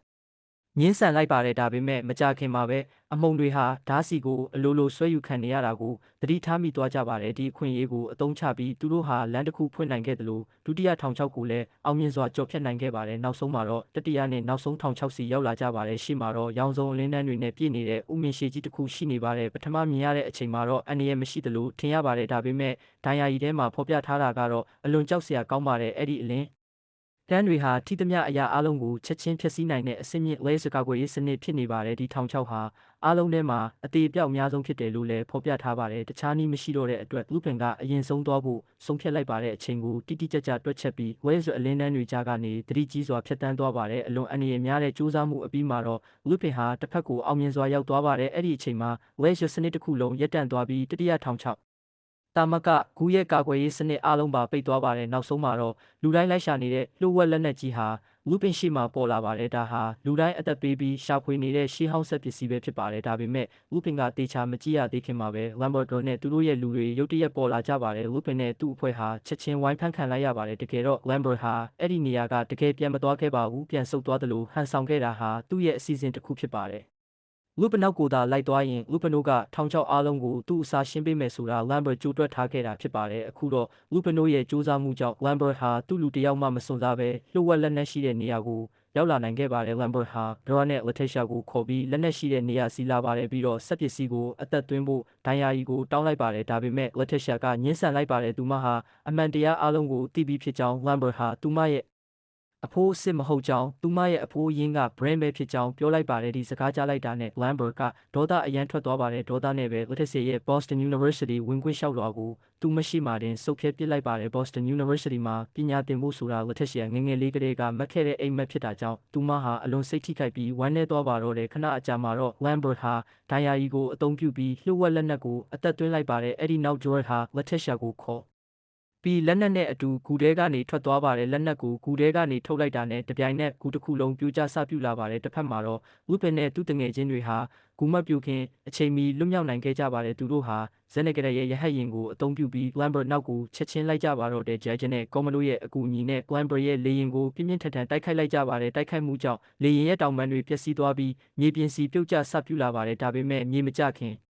ငင်းဆန်လိုက်ပါတယ်ဒါပေမဲ့မကြခင်မှာပဲအမုံတွေဟာဓာတ်စီကိုအလိုလိုဆွဲယူခံနေရတာကိုသတိထားမိသွားကြပါတယ်ဒီအခွင့်အရေးကိုအသုံးချပြီးသူတို့ဟာလမ်းတစ်ခုဖွင့်နိုင်ခဲ့တယ်လို့ဒုတိယထောင်ချောက်ကိုလည်းအောင်မြင်စွာကျော်ဖြတ်နိုင်ခဲ့ပါတယ်နောက်ဆုံးမှာတော့တတိယနဲ့နောက်ဆုံးထောင်ချောက်စီရောက်လာကြပါတယ်ရှေ့မှာတော့ရောင်စုံအလင်းတန်းတွေနဲ့ပြည့်နေတဲ့ဥမင်ရှည်ကြီးတစ်ခုရှိနေပါတယ်ပထမမြင်ရတဲ့အချိန်မှာတော့အန္တရာယ်မရှိသလိုထင်ရပါတယ်ဒါပေမဲ့ဒိုင်ယာရီထဲမှာဖော်ပြထားတာကတော့အလွန်ကြောက်စရာကောင်းပါတယ်အဲ့ဒီအလင်းတန်းတွေဟာထိသမျှအရာအလုံးကိုချက်ချင်းဖျက်ဆီးနိုင်တဲ့အဆင့်မြင့်လဲစကားကွယ်ရေးစနစ်ဖြစ်နေပါတယ်ဒီထောင်ချောက်ဟာအားလုံးထဲမှာအသေးအပြောက်အများဆုံးဖြစ်တယ်လို့လည်းဖော်ပြထားပါတယ်တခြားနည်းမရှိတော့တဲ့အတွက်လူပင်ကအရင်ဆုံးသွားဖို့ဆုံးဖြတ်လိုက်ပါတဲ့အချိန်ကိုတိတိကျကျတွက်ချက်ပြီးဝဲဆွအလင်းတန်းတွေကြားကနေတတိကြီးစွာဖြတ်တန်းသွားပါတယ်အလွန်အန္တရာယ်များတဲ့ကြိုးစားမှုအပြီးမှာတော့လူပင်ဟာတစ်ဖက်ကိုအောင်မြင်စွာရောက်သွားပါတယ်အဲ့ဒီအချိန်မှာဝဲဆွစနစ်တစ်ခုလုံးရပ်တန့်သွားပြီးတတိယထောင်ချောက်တာမကဂူရဲ့ကာကွယ်ရေးစနစ်အားလုံးပါပိတ်သွားပါတယ်နောက်ဆုံးမှာတော့လူတိုင်းလိုက်ရှာနေတဲ့လှုပ်ဝက်လက်နက်ကြီးဟာလူပင်ရှိမှပေါ်လာပါတယ်ဒါဟာလူတိုင်းအသက်ပေးပြီးရှာဖွေနေတဲ့ရှေးဟောင်းဆက်ပစ္စည်းပဲဖြစ်ပါတယ်ဒါပေမဲ့လူပင်ကတေချာမကြည့်ရသေးခင်မှာပဲလမ်ဘော်ဒိုနဲ့သူတို့ရဲ့လူတွေရုတ်တရက်ပေါ်လာကြပါတယ်လူပင်နဲ့သူ့အဖွဲ့ဟာချက်ချင်းဝိုင်းဖန်ခံလိုက်ရပါတယ်တကယ်တော့လမ်ဘော်ဟာအဲ့ဒီနေရာကတကယ်ပြန်မသွားခဲ့ပါဘူးပြန်ဆုတ်သွားတယ်လို့ဟန်ဆောင်ခဲ့တာဟာသူ့ရဲ့အစီအစဉ်တစ်ခုဖြစ်ပါတယ်လူပနောက်ကိုသာလိုက်သွားရင်လူပနိုကထောင်ချောက်အားလုံးကိုသူ့အစားရှင်းပေးမယ်ဆိုတာလမ်ဘာကြိုးတွက်ထားခဲ့တာဖြစ်ပါတယ်အခုတော့လူပနိုရဲ့စူးစမ်းမှုကြောင့်လမ်ဘာဟာသူ့လူတယောက်မှမစွန့်စားပဲလှုပ်ဝက်လက်နက်ရှိတဲ့နေရာကိုရောက်လာနိုင်ခဲ့ပါတယ်လမ်ဘာဟာဒရောနဲ့လက်ထက်ရှာကိုခေါ်ပြီးလက်နက်ရှိတဲ့နေရာစီလာပါတယ်ပြီးတော့စက်ပစ္စည်းကိုအသက်သွင်းဖို့ဒိုင်ယာရီကိုတောင်းလိုက်ပါတယ်ဒါပေမဲ့လက်ထက်ရှာကညှင်းဆန်လိုက်ပါတယ်သူမဟာအမှန်တရားအားလုံးကိုသိပြီးဖြစ်ကြောင်းလမ်ဘာဟာသူမရဲ့အဖိုးစစ်မဟုတ်ကြောင်းသူမရဲ့အဖိုးရင်းက brand ပဲဖြစ်ကြောင်းပြောလိုက်ပါတယ်ဒီစကားကြားလိုက်တာနဲ့ Lambert ကဒေါသအရန်ထွက်သွားပါတယ်ဒေါသနဲ့ပဲ Lettice ရဲ့ Boston University ဝင်ခွင့်လျှောက်လွှာကိုသူမရှိမှတင်စုပ်ဖြတ်ပစ်လိုက်ပါတယ် Boston University မှာပညာသင်ဖို့ဆိုတာ Lettice ငယ်ငယ်လေးကတည်းကမှတ်ခဲ့တဲ့အိမ်မက်ဖြစ်တာကြောင့်သူမဟာအလွန်စိတ်ထိခိုက်ပြီးဝမ်းနည်းသွားပါတော့တယ်ခဏအကြာမှာတော့ Lambert ဟာဒိုင်ယာရီကိုအသုံးပြုပြီးလှုပ်ဝက်လက်နက်ကိုအသက်သွင်းလိုက်ပါတယ်အဲ့ဒီနောက် George ဟာ Lettice ကိုခေါ်ပြီးလက်နက်နဲ့အတူဂူထဲကနေထွက်သွားပါတယ်လက်နက်ကိုဂူထဲကနေထုတ်လိုက်တာနဲ့တပြိုင်နက်ဂူတစ်ခုလုံးပြိုကျဆပြူလာပါတယ်တစ်ဖက်မှာတော့ဝိပင်နဲ့သူ့တငယ်ချင်းတွေဟာဂူမပြိုခင်အချိန်မီလွတ်မြောက်နိုင်ခဲ့ကြပါတယ်သူတို့ဟာဇက်နဂရရဲ့ရဟတ်ရင်ကိုအသုံးပြုပြီး Lambert နောက်ကိုချက်ချင်းလိုက်ကြပါတော့တဲ့ဂျာဂျနဲ့ကောမလိုရဲ့အကူအညီနဲ့ Lambert ရဲ့လေရင်ကိုပြင်းပြင်းထန်ထန်တိုက်ခိုက်လိုက်ကြပါတယ်တိုက်ခိုက်မှုကြောင့်လေရင်ရဲ့တောင်ပန်းတွေပျက်စီးသွားပြီးမြေပြင်စီပြုတ်ကျဆပြူလာပါတယ်ဒါပေမဲ့မြေမကျခင်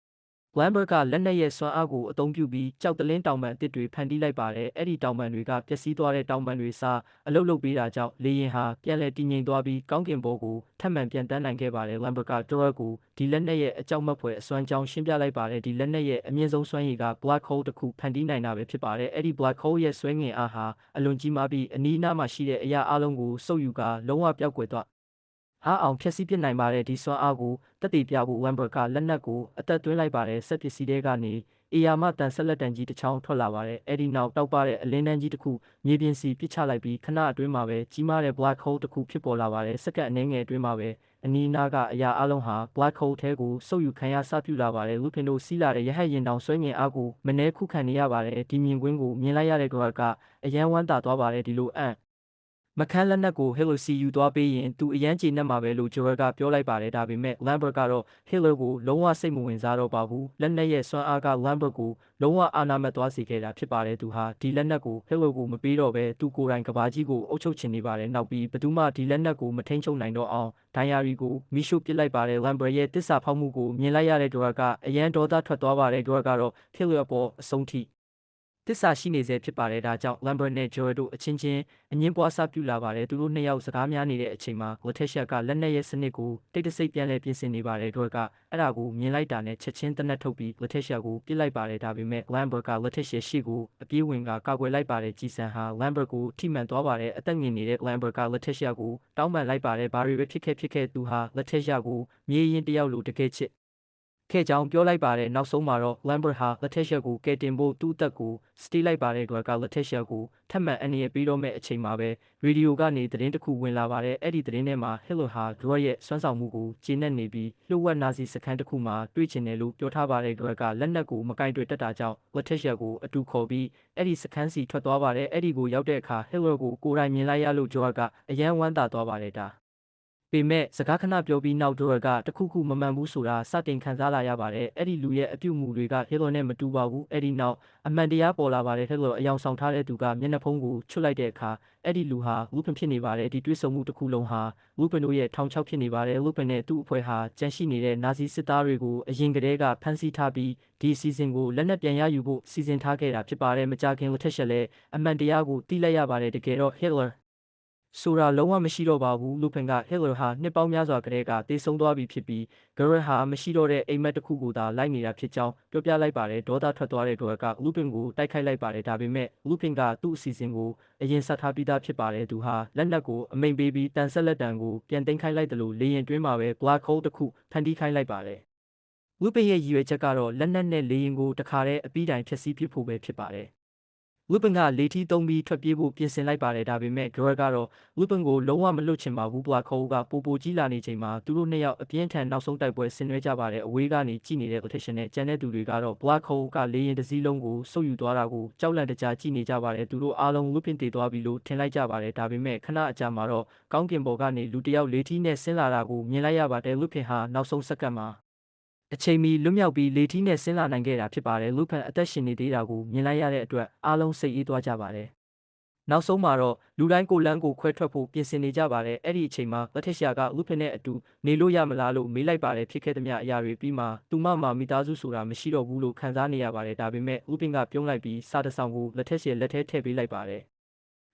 Lambert ကလက်နက်ရဲ့စွမ်းအားကိုအသုံးပြုပြီးကြောက်တလင်းတောင်ပန်အသစ်တွေဖန်တီးလိုက်ပါတယ်။အဲ့ဒီတောင်ပန်တွေကပျက်စီးသွားတဲ့တောင်ပန်တွေစားအလုတ်လုတ်ပေးတာကြောင့်လေရင်ဟာပြန်လည်တည်ငြိမ်သွားပြီးကောင်းကင်ဘုံကိုထပ်မံပြန်တန်းနိုင်ခဲ့ပါတယ်။ Lambert က Torah ကိုဒီလက်နက်ရဲ့အကြောက်မက်ဖွယ်အစွမ်းကြောင်းရှင်းပြလိုက်ပါတယ်။ဒီလက်နက်ရဲ့အမြင့်ဆုံးစွမ်းရည်က Black Hole တစ်ခုဖန်တီးနိုင်တာပဲဖြစ်ပါတယ်။အဲ့ဒီ Black Hole ရဲ့စွဲငင်အားဟာအလွန်ကြီးမားပြီးအနီးအနားမှာရှိတဲ့အရာအလုံးကိုစုပ်ယူကာလုံးဝပျောက်ကွယ်သွားအောင်ဖျက်ဆီးပစ်နိုင်ပါတယ်ဒီစွမ်းအားကိုတက်တည်ပြဖို့ Lambert ကလက်နက်ကိုအသက်သွင်းလိုက်ပါတယ်စက်ပစ္စည်းတွေကနေအေယာမတန်ဆက်လက်တန်ကြီးတစ်ချောင်းထွက်လာပါတယ်အဲ့ဒီနောက်တောက်ပတဲ့အလင်းတန်းကြီးတစ်ခုမြေပြင်စီပစ်ချလိုက်ပြီးခဏအတွင်းမှာပဲကြီးမားတဲ့ Black Hole တစ်ခုဖြစ်ပေါ်လာပါတယ်စက္ကန့်အနည်းငယ်အတွင်းမှာပဲအနီးနားကအရာအလုံးဟာ Black Hole ထဲကိုစုပ်ယူခံရစပြုလာပါတယ်လူဖင်တို့စီးလာတဲ့ရဟတ်ရင်တောင်ဆွဲငင်အားကိုမနှဲခုခံနေရပါတယ်ဒီမြင်ကွင်းကိုမြင်လိုက်ရတဲ့တော့ကအယံဝမ်းသာသွားပါတယ်ဒီလိုမခန်းလက်နက်ကို Hitler စီယူသွားပေးရင်သူအရန်ကျေနပ်မှာပဲလို့ Joel ကပြောလိုက်ပါတယ်ဒါပေမဲ့ Lambert ကတော့ Hitler ကိုလုံးဝစိတ်မဝင်စားတော့ပါဘူးလက်နက်ရဲ့စွမ်းအားက Lambert ကိုလုံးဝအာဏာမဲ့သွားစေခဲ့တာဖြစ်ပါတယ်သူဟာဒီလက်နက်ကို Hitler ကိုမပေးတော့ဘဲသူကိုယ်တိုင်ကဘာကြီးကိုအုပ်ချုပ်ချင်နေပါတယ်နောက်ပြီးဘသူမှဒီလက်နက်ကိုမထိန်ချုပ်နိုင်တော့အောင်ဒိုင်ယာရီကိုမိရှုပစ်လိုက်ပါတယ် Lambert ရဲ့တစ္ဆာဖောက်မှုကိုမြင်လိုက်ရတဲ့ Joel ကအရန်ဒေါသထွက်သွားပါတယ် Joel ကတော့ Hitler ပေါ်အဆုံးထိ သစ္စာရှိနေစေဖြစ်ပါတယ်ဒါကြောင့် Lambert နဲ့ Joel တို့အချင်းချင်းအငင်းပွားစပြုလာပါတယ်သူတို့နှစ်ယောက်စကားများနေတဲ့အချိန်မှာ Letitia ကလက်နက်ရဲ့စနစ်ကိုတိတ်တဆိတ်ပြန်လဲပြင်ဆင်နေပါတယ် Joel ကအဲ့ဒါကိုမြင်လိုက်တာနဲ့ချက်ချင်းတနက်ထုတ်ပြီး Letitia ကိုပြစ်လိုက်ပါတယ်ဒါပေမဲ့ Lambert က Letitia ရှေ့ကိုအပြေးဝင်ကကာကွယ်လိုက်ပါတယ်ကြည်စံဟာ Lambert ကိုထိမှန်သွားပါတယ်အသက်ငင်နေတဲ့ Lambert က Letitia ကိုတောင်းပန်လိုက်ပါတယ်ဘာတွေပဲဖြစ်ခဲ့သူဟာ Letitia ကိုမြေရင်တယောက်လိုတကယ်ချစ်ခဲ့ကြောင်းပြောလိုက်ပါတယ်နောက်ဆုံးမှာတော့ Lambert ဟာ Letitia ကိုကယ်တင်ဖို့သူ့အသက်ကိုစတီးလိုက်ပါတယ်တွက်က Letitia ကိုထပ်မံအန္တရာယ်ပေးတော့မဲ့အချိန်မှာပဲရေဒီယိုကနေသတင်းတစ်ခုဝင်လာပါတယ်အဲ့ဒီသတင်းထဲမှာ Hitler ဟာ Joel ရဲ့စွမ်းဆောင်မှုကိုကျေနပ်နေပြီးလှုပ်ဝက်နာဇီစခန်းတစ်ခုမှာတွေ့ချင်တယ်လို့ပြောထားပါတယ်တွက်ကလက်နက်ကိုမကင်တွေ့တတ်တာကြောင့် Letitia ကိုအတူခေါ်ပြီးအဲ့ဒီစခန်းစီထွက်သွားပါတယ်အဲ့ဒီကိုရောက်တဲ့အခါ Hitler ကိုကိုယ်တိုင်မြင်လိုက်ရလို့ Joel ကအယမ်းဝမ်းသာသွားပါတယ်ဒါပေမဲ့စကားခဏပြောပြီးနောက် Joel ကတခုခုမမှန်ဘူးဆိုတာစတင်ခံစားလာရပါတယ်အဲ့ဒီလူရဲ့အပြုတ်မှုတွေက Hitler နဲ့မတူပါဘူးအဲ့ဒီနောက်အမှန်တရားပေါ်လာပါတယ် Hitler အယောင်ဆောင်ထားတဲ့သူကမျက်နှာဖုံးကိုချွတ်လိုက်တဲ့အခါအဲ့ဒီလူဟာ Lupin ဖြစ်နေပါတယ်ဒီတွေးဆုံမှုတစ်ခုလုံးဟာ Lupin တို့ရဲ့ထောင်ချောက်ဖြစ်နေပါတယ် Lupin နဲ့သူ့အဖွဲ့ဟာကြန့်ရှိနေတဲ့နာဇီစစ်သားတွေကိုအရင်ကတည်းကဖမ်းဆီးထားပြီးဒီအစီအစဉ်ကိုလက်နက်ပြန်ရယူဖို့စီစဉ်ထားခဲ့တာဖြစ်ပါတယ်မကြခင် Letitia လည်းအမှန်တရားကိုသိလိုက်ရပါတယ်တကယ်တော့ Hitlerဆိုတာလုံးဝမရှိတော့ပါဘူး Lupin က Hitler ဟာနှစ်ပေါင်းများစွာကတည်းကတေဆုံးသွားပြီဖြစ်ပြီး Geralt ဟာမရှိတော့တဲ့အိမ်မက်တစ်ခုကိုသာလိုက်နေတာဖြစ်ကြောင်းပြောပြလိုက်ပါတယ်ဒေါသထွက်သွားတဲ့ Geralt က Lupin ကိုတိုက်ခိုက်လိုက်ပါတယ်ဒါပေမဲ့ Lupin ကသူ့အစီအစဉ်ကိုအရင်ဆက်ထားပြီးသားဖြစ်ပါတယ်သူဟာလက်နက်ကိုအမိန်ပေးပြီးတန်ဆက်လက်တံကိုပြန်သိမ်းခိုင်းလိုက်တယ်လို့လေရင်တွင်းမှာပဲ Black Hole တစ်ခုဖန်တီးခိုင်းလိုက်ပါတယ်Lupin ရဲ့ရည်ရွယ်ချက်ကတော့လက်နက်နဲ့လေရင်ကိုတခါတည်းအပြီးတိုင်ဖျက်ဆီးပစ်ဖို့ပဲဖြစ်ပါတယ်Lupin ကလေထီးသုံးပြီးထွက်ပြေးဖို့ပြင်ဆင်လိုက်ပါတယ်ဒါပေမဲ့ Geralt ကတော့ Lupin ကိုလုံးဝမလွတ်ချင်ပါဘူး Black Hole ကပိုကြီးလာနေချိန်မှာသူတို့နှစ်ယောက်အပြင်းထန်နောက်ဆုံးတိုက်ပွဲဆင်နွှဲကြပါတယ်အဝေးကနေကြည့်နေတဲ့ Letitia နဲ့ကျန်တဲ့သူတွေကတော့ Black Hole ကလေရင်တစ်စီးလုံးကိုစုပ်ယူသွားတာကိုကြောက်လန့်တကြားကြည့်နေကြပါတယ်သူတို့အားလုံး Lupin တည်သွားပြီလို့ထင်လိုက်ကြပါတယ်ဒါပေမဲ့ခဏအကြာမှာတော့ကောင်းကင်ဘော်ကနေလူတစ်ယောက်လေထီးနဲ့ဆင်းလာတာကိုမြင်လိုက်ရပါတယ် Lupin ဟာနောက်ဆုံးစက္ကန့်မှာအချိန်မီလွတ်မြောက်ပြီးလေထီးနဲ့ဆင်းလာနိုင်ခဲ့တာဖြစ်ပါတယ် Lupin အသက်ရှင်နေသေးတာကိုမြင်လိုက်ရတဲ့အတွက်အားလုံးစိတ်အေးသွားကြပါတယ်နောက်ဆုံးမှာတော့လူတိုင်းကိုလန်းကိုခွဲထွက်ဖို့ပြင်ဆင်နေကြပါတယ်အဲ့ဒီအချိန်မှာ Letitia က Lupin နဲ့အတူနေလို့ရမလားလို့မေးလိုက်ပါတယ်ဖြစ်ခဲ့သမျှအရာတွေပြီးမှသူမမိသားစုဆိုတာမရှိတော့ဘူးလို့ခံစားနေရပါတယ်ဒါပေမဲ့ Lupin ကပြုံးလိုက်ပြီးစာတစ်စောင်ကို Letitia လက်ထဲထည့်ပေးလိုက်ပါတယ်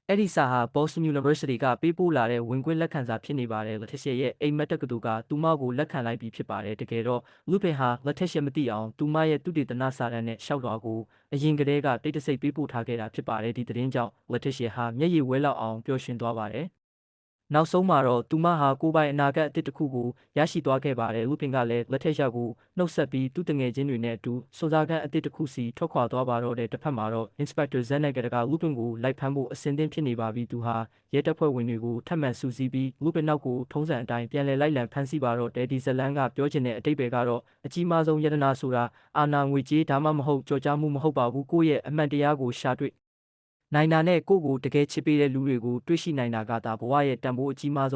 အဲ့ဒီစာဟာ Boston University ကပေးပို့လာတဲ့ဝင်ခွင့်လက်ခံစာဖြစ်နေပါတယ် Letitia ရဲ့အိမ်မက်တက္ကသိုလ်ကသူမကိုလက်ခံလိုက်ပြီးဖြစ်ပါတယ်တကယ်တော့ Lupin ဟာ Letitia မသိအောင်သူမရဲ့သူတေသနစာတမ်းနဲ့ရှောက်လွှာကိုအရင်ကတည်းကတိတ်တဆိတ်ပေးပို့ထားခဲ့တာဖြစ်ပါတယ်ဒီသတင်းကြောင့် Letitia ဟာမျက်ရည်ဝဲလောက်အောင်ပျော်ရွှင်သွားပါတယ်နောက်ဆုံးမှာတော့သူမဟာကိုယ်ပိုင်အနာဂတ်အသစ်တစ်ခုကိုရရှိသွားခဲ့ပါတယ် Lupin ကလည်း Letitia ကိုနှုတ်ဆက်ပြီးသူ့တငယ်ချင်းတွေနဲ့အတူစွန်စားခန်းအသစ်တစ်ခုစီထွက်ခွာသွားပါတော့တဲ့တစ်ဖက်မှာတော့ Inspector Zenneker က Lupin ကိုလိုက်ဖမ်းဖို့အဆင်သင့်ဖြစ်နေပါပြီသူဟာရဲတပ်ဖွဲ့ဝင်တွေကိုထပ်မံစုစည်းပြီး Lupin နောက်ကိုထုံးစံအတိုင်းပြန်လည်လိုက်လံဖမ်းဆီးပါတော့တဲ့ဒီဇလန်ကပြောချင်တဲ့အတိတ်ပဲကတော့အကြီးမားဆုံးယတနာဆိုတာအာဏာငွေကြေးဒါမှမဟုတ်ကြော်ကြားမှုမဟုတ်ပါဘူးကိုယ့်ရဲ့အမှန်တရားကိုရှာတွေ့နိုင်တာနဲ့ကိုယ့်ကိုတကယ်ချစ်ပေးတဲ့လူတွေကိုတွေ့ရှိနိုင်တာကသာဘဝရဲ့တန်ဖိုးအကြီးမားဆုံး